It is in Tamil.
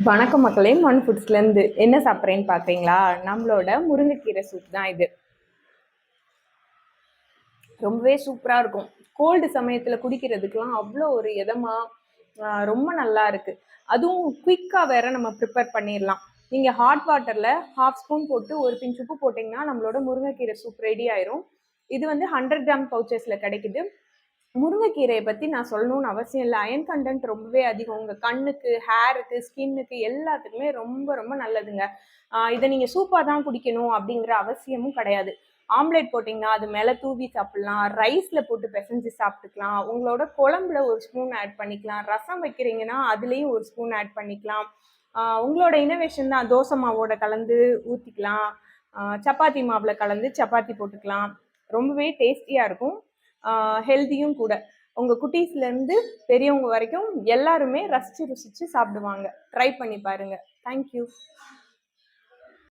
வணக்கம் மக்களே, மண் ஃபுட்ஸ்லேருந்து என்ன சாப்பிட்றேன்னு பார்க்குறீங்களா? நம்மளோட முருங்கைக்கீரை சூப் தான் இது. ரொம்பவே சூப்பராக இருக்கும். கோல்டு சமயத்தில் குடிக்கிறதுக்கெலாம் அவ்வளோ ஒரு ரொம்ப நல்லா இருக்குது. அதுவும் குயிக்காக வேற நம்ம ப்ரிப்பேர் பண்ணிடலாம். நீங்கள் ஹாட் வாட்டரில் ஹாஃப் ஸ்பூன் போட்டு ஒரு பிஞ்ச் உப்பு போட்டிங்கன்னா நம்மளோட முருங்கைக்கீரை சூப் ரெடி ஆயிரும். இது வந்து 100 கிராம் பவுச்சஸில் கிடைக்குது. முருங்கைக்கீரையை பற்றி நான் சொல்லணும்னு அவசியம் இல்லை. அயன் கண்டென்ட் ரொம்பவே அதிகம். உங்கள் கண்ணுக்கு, ஹேருக்கு, ஸ்கின்னுக்கு எல்லாத்துக்குமே ரொம்ப ரொம்ப நல்லதுங்க. இதை நீங்கள் சூப்பாக தான் குடிக்கணும் அப்படிங்கிற அவசியமும் கிடையாது. ஆம்லேட் போட்டிங்கன்னா அது மேலே தூவி சாப்பிட்லாம், ரைஸில் போட்டு பிசைஞ்சு சாப்பிட்டுக்கலாம், உங்களோட குழம்புல ஒரு ஸ்பூன் ஆட் பண்ணிக்கலாம், ரசம் வைக்கிறீங்கன்னா அதுலேயும் ஒரு ஸ்பூன் ஆட் பண்ணிக்கலாம். உங்களோட இனோவேஷன் தான். தோசை மாவோட கலந்து ஊற்றிக்கலாம், சப்பாத்தி மாவில் கலந்து சப்பாத்தி போட்டுக்கலாம். ரொம்பவே டேஸ்டியாக இருக்கும், ஹெல்த்தியும் கூட. உங்கள் குட்டீஸ்லேருந்து பெரியவங்க வரைக்கும் எல்லாருமே ரசித்து ருசித்து சாப்பிடுவாங்க. ட்ரை பண்ணி பாருங்கள். தேங்க்யூ.